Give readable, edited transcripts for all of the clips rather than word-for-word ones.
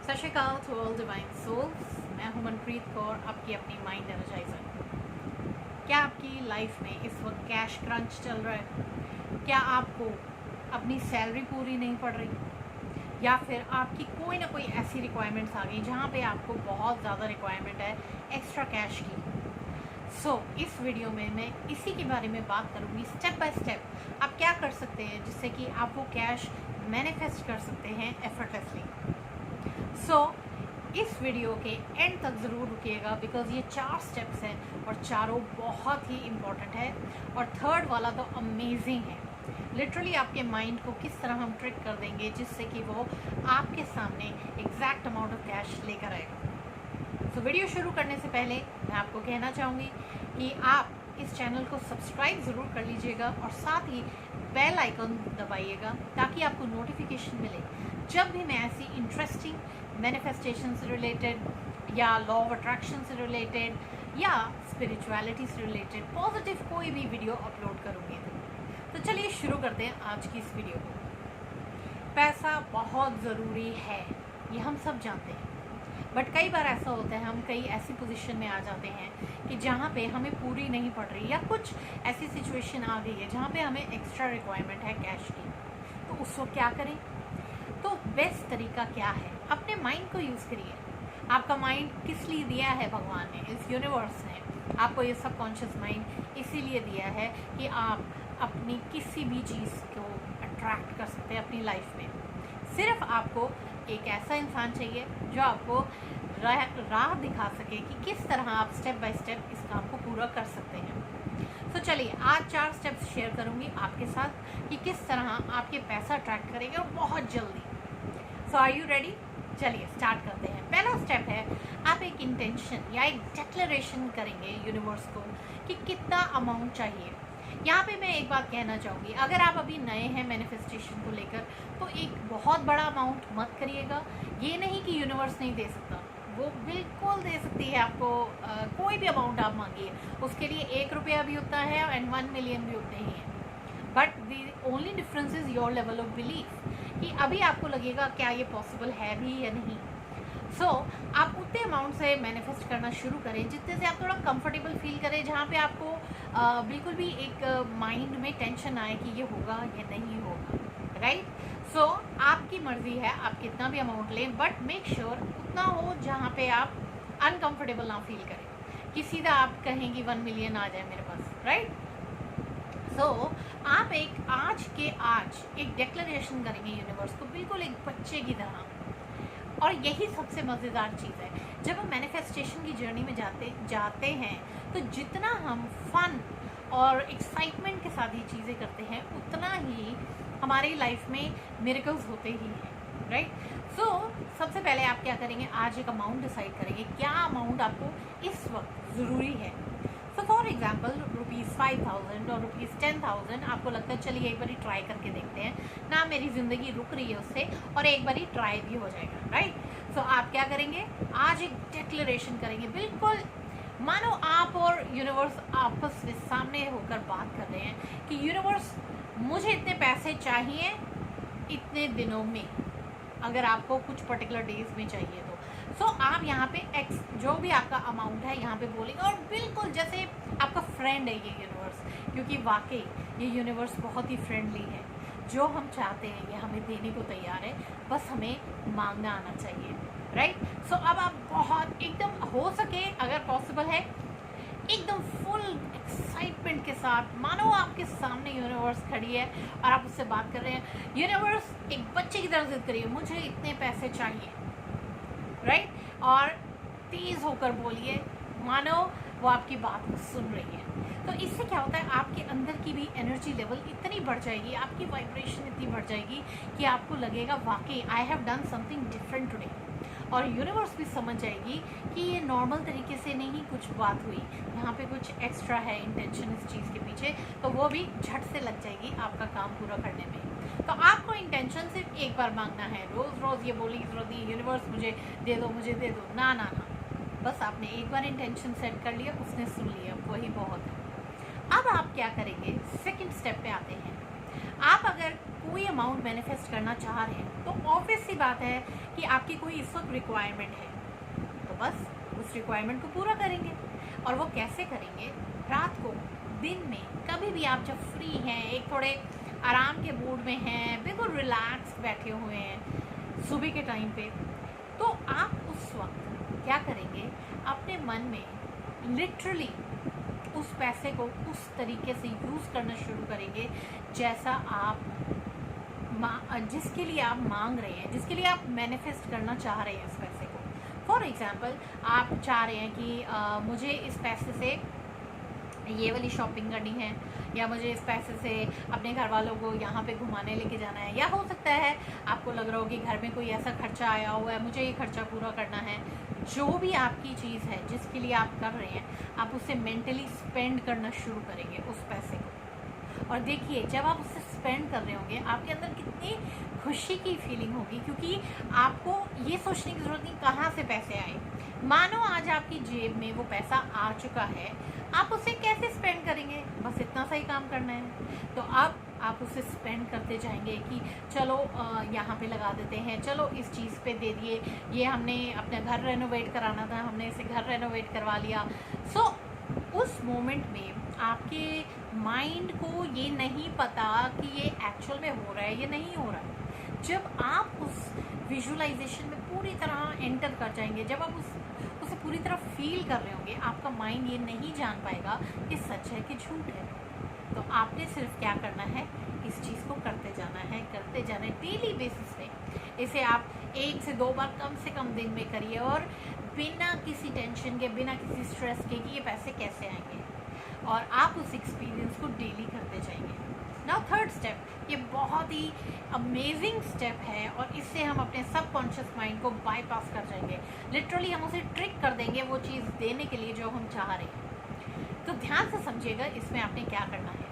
सत श्री अकाल to all divine souls. मैं हूं मनप्रीत कौर, आपकी अपनी माइंड एनर्जाइजर। क्या आपकी लाइफ में इस वक्त कैश क्रंच चल रहा है? क्या आपको अपनी सैलरी पूरी नहीं पड़ रही, या फिर आपकी कोई ना कोई ऐसी रिक्वायरमेंट्स आ गई जहां पे आपको बहुत ज़्यादा रिक्वायरमेंट है एक्स्ट्रा कैश की? इस वीडियो में मैं इसी के बारे में बात करूंगी, स्टेप बाय स्टेप आप क्या कर सकते हैं जिससे कि आप वो कैश मैनिफेस्ट कर सकते हैं एफर्टलेसली। इस वीडियो के एंड तक ज़रूर रुकिएगा, बिकॉज ये 4 स्टेप्स हैं और चारों बहुत ही इम्पॉर्टेंट है। और थर्ड वाला तो अमेजिंग है। लिटरली आपके माइंड को किस तरह हम ट्रिक कर देंगे जिससे कि वो आपके सामने एग्जैक्ट अमाउंट ऑफ कैश लेकर आएगा। वीडियो शुरू करने से पहले मैं आपको कहना चाहूँगी कि आप इस चैनल को सब्सक्राइब ज़रूर कर लीजिएगा और साथ ही बेल आइकन दबाइएगा ताकि आपको नोटिफिकेशन मिले जब भी मैं ऐसी इंटरेस्टिंग मैनिफेस्टेशन से रिलेटेड या लॉ ऑफ अट्रैक्शन से रिलेटेड या स्पिरिचुअलिटी से रिलेटेड पॉजिटिव कोई भी वीडियो अपलोड करूँगी। तो चलिए शुरू करते हैं आज की इस वीडियो को। पैसा बहुत ज़रूरी है, ये हम सब जानते हैं, बट कई बार ऐसा होता है हम कई ऐसी पोजीशन में आ जाते हैं कि जहाँ पे हमें पूरी नहीं पड़ रही या कुछ ऐसी सिचुएशन आ गई है जहाँ पे हमें एक्स्ट्रा रिक्वायरमेंट है कैश की। तो उस वक्त क्या करें? तो बेस्ट तरीका क्या है? अपने माइंड को यूज़ करिए। आपका माइंड किस लिए दिया है भगवान ने, इस यूनिवर्स ने आपको ये सबकॉन्शियस माइंड इसीलिए दिया है कि आप अपनी किसी भी चीज़ को अट्रैक्ट कर सकते हैं अपनी लाइफ में। सिर्फ आपको एक ऐसा इंसान चाहिए जो आपको राह दिखा सके कि किस तरह आप स्टेप बाय स्टेप इस काम को पूरा कर सकते हैं। चलिए आज 4 स्टेप्स शेयर करूंगी आपके साथ कि किस तरह आपके पैसा अट्रैक्ट करेंगे और बहुत जल्दी। Are you ready? चलिए स्टार्ट करते हैं। पहला स्टेप है, आप एक इंटेंशन या एक डिक्लेरेशन करेंगे यूनिवर्स को कि कितना अमाउंट चाहिए। यहाँ पे मैं एक बात कहना चाहूँगी, अगर आप अभी नए हैं मैनिफेस्टेशन को लेकर तो एक बहुत बड़ा अमाउंट मत करिएगा। ये नहीं कि यूनिवर्स नहीं दे सकता, वो बिल्कुल दे सकती है आपको। कोई भी अमाउंट आप मांगिए, उसके लिए 1 रुपया भी उतना है एंड 1 मिलियन भी उतने ही है। But the only difference is your level of belief कि अभी आपको लगेगा क्या ये पॉसिबल है भी या नहीं। आप उतने अमाउंट से मैनिफेस्ट करना शुरू करें जितने से आप थोड़ा कंफर्टेबल फील करें, जहाँ पे आपको बिल्कुल भी एक माइंड में टेंशन आए कि ये होगा या नहीं होगा, राइट? आपकी मर्जी है आप कितना भी अमाउंट लें, बट मेक श्योर उतना हो जहाँ पे आप अनकंफर्टेबल ना फील करें कि सीधा आप कहेंगे 1 मिलियन आ जाए मेरे पास, राइट? आप आज एक डिक्लेरेशन करेंगे यूनिवर्स को, बिल्कुल एक बच्चे की तरह। और यही सबसे मज़ेदार चीज़ है, जब हम मैनिफेस्टेशन की जर्नी में जाते हैं तो जितना हम फन और एक्साइटमेंट के साथ ये चीज़ें करते हैं उतना ही हमारी लाइफ में मिरेकल्स होते ही हैं, राइट? सबसे पहले आप क्या करेंगे, आज एक अमाउंट डिसाइड करेंगे क्या अमाउंट आपको इस वक्त ज़रूरी है। फॉर एग्जाम्पल ₹5,000 और ₹10,000 आपको लगता है चलिए एक बारी ट्राई करके देखते हैं ना, मेरी ज़िंदगी रुक रही है उससे और एक बारी ट्राई भी हो जाएगा, राइट? आप क्या करेंगे, आज एक डिक्लेरेशन करेंगे, बिल्कुल मानो आप और यूनिवर्स आपस में सामने होकर बात कर रहे हैं कि यूनिवर्स मुझे इतने पैसे चाहिए इतने दिनों में, अगर आपको कुछ पर्टिकुलर डेज में चाहिए तो आप यहाँ पे एक्स जो भी आपका अमाउंट है यहाँ पे बोलेंगे और बिल्कुल जैसे आपका फ्रेंड है ये यूनिवर्स, क्योंकि वाकई ये यूनिवर्स बहुत ही फ्रेंडली है। जो हम चाहते हैं ये हमें देने को तैयार है, बस हमें मांगना आना चाहिए, राइट? अब आप बहुत एकदम हो सके अगर पॉसिबल है एकदम फुल एक्साइटमेंट के साथ, मानो आपके सामने यूनिवर्स खड़ी है और आप उससे बात कर रहे हैं। यूनिवर्स एक बच्चे की तरह जिद करिए, मुझे इतने पैसे चाहिए, राइट? और तेज होकर बोलिए, मानो वो आपकी बात को सुन रही है। तो इससे क्या होता है, आपके अंदर की भी एनर्जी लेवल इतनी बढ़ जाएगी, आपकी वाइब्रेशन इतनी बढ़ जाएगी कि आपको लगेगा वाकई I have done something different today. और यूनिवर्स भी समझ जाएगी कि ये नॉर्मल तरीके से नहीं कुछ बात हुई, यहाँ पे कुछ एक्स्ट्रा है इंटेंशन इस चीज़ के पीछे, तो वो भी झट से लग जाएगी आपका काम पूरा करने में। तो आपको इंटेंशन सिर्फ एक बार मांगना है, रोज़ रोज़ ये बोली जरूरत नहीं यूनिवर्स मुझे दे दो मुझे दे दो, ना ना ना, बस आपने एक बार इंटेंशन सेट कर लिया, उसने सुन लिया, वही बहुत है। अब आप क्या करेंगे, सेकंड स्टेप पे आते हैं। आप अगर कोई अमाउंट मैनिफेस्ट करना चाह रहे हैं तो ऑब्वियस सी बात है कि आपकी कोई इस वक्त रिक्वायरमेंट है, तो बस उस रिक्वायरमेंट को पूरा करेंगे। और वो कैसे करेंगे? रात को, दिन में, कभी भी आप जब फ्री हैं, एक थोड़े आराम के मूड में हैं, बिल्कुल रिलैक्स बैठे हुए हैं सुबह के टाइम पे, तो आप उस वक्त क्या करेंगे? अपने मन में लिटरली उस पैसे को उस तरीके से यूज़ करना शुरू करेंगे जैसा आप जिसके लिए आप मांग रहे हैं, जिसके लिए आप मैनिफेस्ट करना चाह रहे हैं इस पैसे को। फॉर एग्जांपल, आप चाह रहे हैं कि मुझे इस पैसे से ये वाली शॉपिंग करनी है, या मुझे इस पैसे से अपने घर वालों को यहाँ पे घुमाने लेके जाना है, या हो सकता है आपको लग रहा हो कि घर में कोई ऐसा खर्चा आया हुआ है, मुझे ये खर्चा पूरा करना है। जो भी आपकी चीज़ है जिसके लिए आप कर रहे हैं, आप उसे मेंटली स्पेंड करना शुरू करेंगे उस पैसे को। और देखिए, जब आप उससे स्पेंड कर रहे होंगे, आपके अंदर कितनी खुशी की फीलिंग होगी, क्योंकि आपको ये सोचने की ज़रूरत नहीं कहाँ से पैसे आए। मानो आज आपकी जेब में वो पैसा आ चुका है, आप उसे कैसे स्पेंड करेंगे? बस इतना सा ही काम करना है। तो अब आप उसे स्पेंड करते जाएंगे कि चलो यहाँ पे लगा देते हैं, चलो इस चीज़ पे दे दिए, ये हमने अपना घर रेनोवेट कराना था, हमने इसे घर रेनोवेट करवा लिया। सो उस मोमेंट में आपके माइंड को ये नहीं पता कि ये एक्चुअल में हो रहा है या नहीं हो रहा है। जब आप उस विजुअलाइजेशन में पूरी तरह एंटर कर जाएंगे, जब आप उसे पूरी तरह फील कर रहे होंगे, आपका माइंड ये नहीं जान पाएगा कि सच है कि झूठ है। तो आपने सिर्फ क्या करना है? इस चीज़ को करते जाना है, करते जाना है डेली बेसिस पे। इसे आप 1 से 2 बार कम से कम दिन में करिए, और बिना किसी टेंशन के, बिना किसी स्ट्रेस के कि ये पैसे कैसे आएंगे, और आप उस एक्सपीरियंस को डेली करते जाएंगे। नाउ थर्ड स्टेप, ये बहुत ही अमेजिंग स्टेप है, और इससे हम अपने सबकॉन्शियस माइंड को बाईपास कर जाएंगे। लिटरली हम उसे ट्रिक कर देंगे वो चीज़ देने के लिए जो हम चाह रहे हैं। तो ध्यान से समझिएगा, इसमें आपने क्या करना है।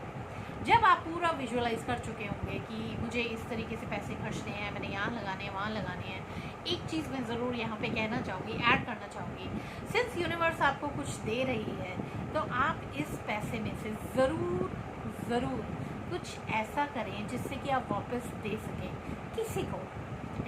जब आप पूरा विजुअलाइज कर चुके होंगे कि मुझे इस तरीके से पैसे खर्चने हैं, मैंने यहाँ लगाने हैं, वहाँ लगाने हैं, एक चीज़ मैं ज़रूर यहाँ पे कहना चाहूँगी, ऐड करना चाहूँगी। सिंस यूनिवर्स आपको कुछ दे रही है, तो आप इस पैसे में से ज़रूर कुछ ऐसा करें जिससे कि आप वापस दे सकें किसी को।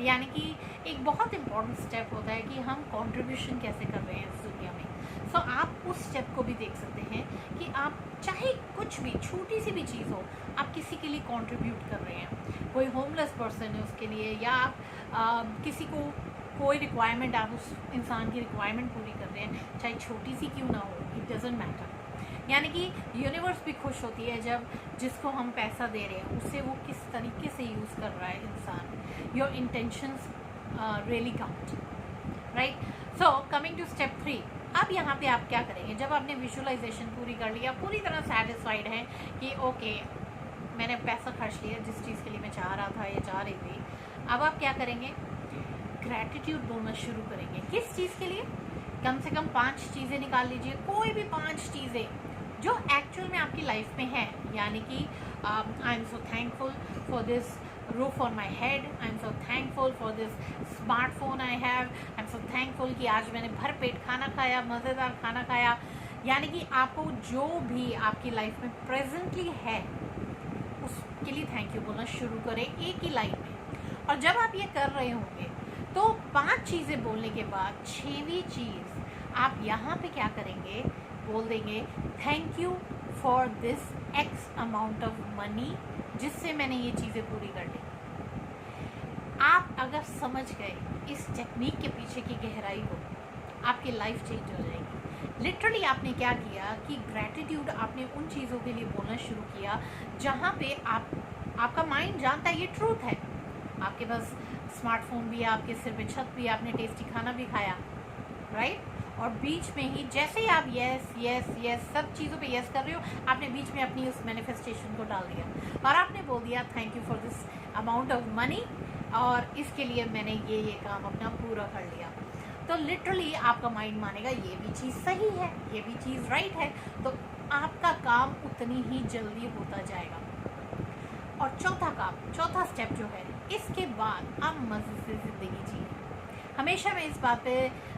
यानी कि एक बहुत इम्पॉर्टेंट स्टेप होता है कि हम कंट्रीब्यूशन कैसे कर रहे हैं इस दुनिया में। सो आप उस स्टेप को भी देख सकते हैं कि आप चाहे कुछ भी, छोटी सी भी चीज़ हो, आप किसी के लिए कंट्रीब्यूट कर रहे हैं। कोई होमलेस पर्सन है उसके लिए, या आप किसी को कोई रिक्वायरमेंट, आप उस इंसान की रिक्वायरमेंट पूरी कर रहे हैं, चाहे छोटी सी क्यों ना हो, इट डजेंट मैटर। यानी कि यूनिवर्स भी खुश होती है जब जिसको हम पैसा दे रहे हैं उससे वो किस तरीके से यूज़ कर रहा है इंसान। Your intentions really count, right? So coming to step 3, अब यहाँ पे आप क्या करेंगे? जब आपने विजुअलाइजेशन पूरी कर लिया, पूरी तरह सेटिस्फाइड है कि ओके मैंने पैसा खर्च लिया जिस चीज़ के लिए मैं चाह रहा था या चाह रही थी, अब आप क्या करेंगे? ग्रैटिट्यूड बोलना शुरू करेंगे। किस चीज़ के लिए? कम से कम 5 चीज़ें निकाल लीजिए, कोई भी 5 चीज़ें जो एक्चुअल में आपकी लाइफ में है। यानी कि I am so thankful for this roof on my head, I am so thankful for this smartphone I have, I am so thankful कि आज मैंने भर पेट खाना खाया, मज़ेदार खाना खाया। यानी कि आपको जो भी आपकी लाइफ में प्रेजेंटली है उसके लिए थैंक यू बोलना शुरू करें एक ही लाइन में। और जब आप ये कर रहे होंगे तो 5 चीज़ें बोलने के बाद 6वीं चीज़ आप यहाँ पे क्या करेंगे? बोल देंगे thank you for this x amount of money, जिससे मैंने ये चीज़ें पूरी कर ली। आप अगर समझ गए इस टेक्निक के पीछे की गहराई को, आपकी लाइफ चेंज हो जाएगी। लिटरली आपने क्या किया कि ग्रैटिट्यूड आपने उन चीज़ों के लिए बोलना शुरू किया जहाँ पे आपका माइंड जानता है ये ट्रूथ है। आपके पास स्मार्टफोन भी है, आपके सिर पे छत भी है, आपने टेस्टी खाना भी खाया, राइट? और बीच में ही जैसे ही आप यस यस यस सब चीज़ों पे यस कर रहे हो, आपने बीच में अपनी उस मैनिफेस्टेशन को डाल दिया और आपने बोल दिया thank you for this amount of money, और इसके लिए मैंने ये काम अपना पूरा कर लिया। तो लिटरली आपका माइंड मानेगा ये भी चीज़ सही है, ये भी चीज़ राइट है, तो आपका काम उतनी ही जल्दी होता जाएगा। और चौथा स्टेप जो है, इसके बाद आप मज़े से ज़िंदगी जिए। हमेशा मैं इस बात पे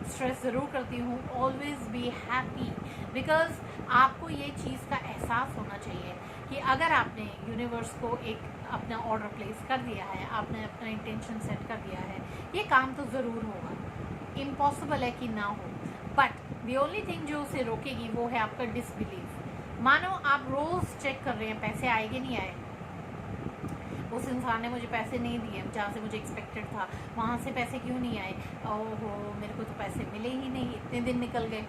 स्ट्रेस ज़रूर करती हूँ, ऑलवेज बी हैप्पी, बिकॉज आपको ये चीज़ का एहसास होना चाहिए कि अगर आपने यूनिवर्स को एक अपना ऑर्डर प्लेस कर दिया है, आपने अपना इंटेंशन सेट कर दिया है, ये काम तो ज़रूर होगा। इम्पॉसिबल है कि ना हो, बट द ओनली थिंग जो उसे रोकेगी वो है आपका डिसबिलीव। मानो आप रोज़ चेक कर रहे हैं पैसे आए कि नहीं आए, उस इंसान ने मुझे पैसे नहीं दिए जहाँ से मुझे एक्सपेक्टेड था, वहाँ से पैसे क्यों नहीं आए, ओहो मेरे को तो पैसे मिले ही नहीं, इतने दिन निकल गए।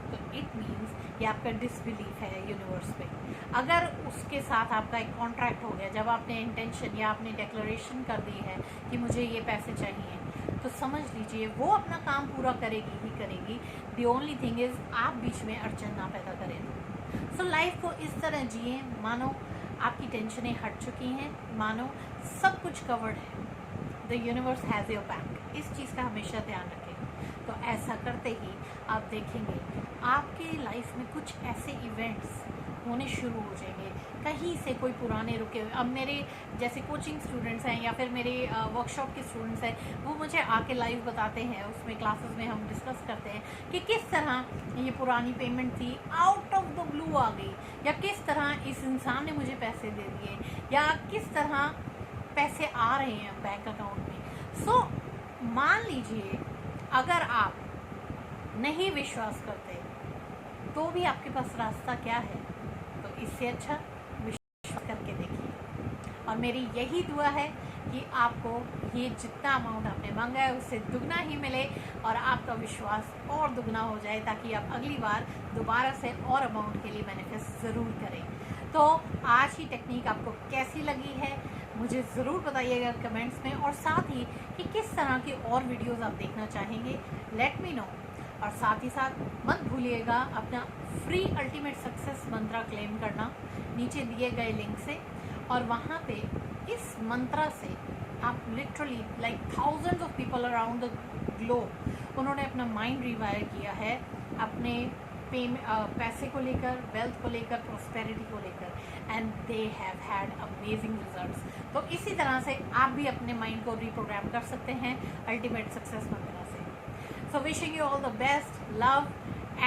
तो इट मीन्स ये आपका डिसबिलीफ है यूनिवर्स पे। अगर उसके साथ आपका एक कॉन्ट्रैक्ट हो गया, जब आपने इंटेंशन या आपने डिक्लेरेशन कर दी है कि मुझे ये पैसे चाहिए, तो समझ लीजिए वो अपना काम पूरा करेगी ही करेगी। द ओनली थिंग इज़ आप बीच में अड़चन ना पैदा करें। सो लाइफ को इस तरह जिए मानो आपकी टेंशनें हट चुकी हैं, मानो सब कुछ कवर्ड है, the universe has your back. इस चीज़ का हमेशा ध्यान रखें। तो ऐसा करते ही आप देखेंगे आपकी लाइफ में कुछ ऐसे इवेंट्स होने शुरू हो जाएंगे, कहीं से कोई पुराने रुके हुए। अब मेरे जैसे कोचिंग स्टूडेंट्स हैं या फिर मेरे वर्कशॉप के स्टूडेंट्स हैं, वो मुझे आके लाइव बताते हैं, उसमें क्लासेस में हम डिस्कस करते हैं कि किस तरह ये पुरानी पेमेंट थी आउट ऑफ द ब्लू आ गई, या किस तरह इस इंसान ने मुझे पैसे दे दिए, या किस तरह पैसे आ रहे हैं बैंक अकाउंट में। सो मान लीजिए अगर आप नहीं विश्वास करते तो भी आपके पास रास्ता क्या है, तो इससे अच्छा विश्वास करके देखिए। और मेरी यही दुआ है कि आपको ये जितना अमाउंट आपने मांगा है उससे दुगना ही मिले और आपका विश्वास और दुगना हो जाए, ताकि आप अगली बार दोबारा से और अमाउंट के लिए मैनिफेस्ट ज़रूर करें। तो आज की टेक्निक आपको कैसी लगी है मुझे ज़रूर बताइएगा कमेंट्स में, और साथ ही कि किस तरह की और वीडियोस आप देखना चाहेंगे, लेट मी नो। और साथ ही साथ मत भूलिएगा अपना फ्री अल्टीमेट सक्सेस मंत्रा क्लेम करना नीचे दिए गए लिंक से, और वहाँ पे इस मंत्रा से आप literally like thousands of people around the globe उन्होंने अपना माइंड रिवायर किया है अपने पैसे को लेकर, वेल्थ को लेकर, प्रोस्पेरिटी को लेकर, and they have had amazing results. तो इसी तरह से आप भी अपने माइंड को रिप्रोग्राम कर सकते हैं अल्टीमेट सक्सेस मंत्रा से। So wishing you all the best, love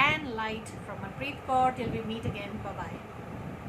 and light from Manpreet Kaur till we meet again. Bye bye.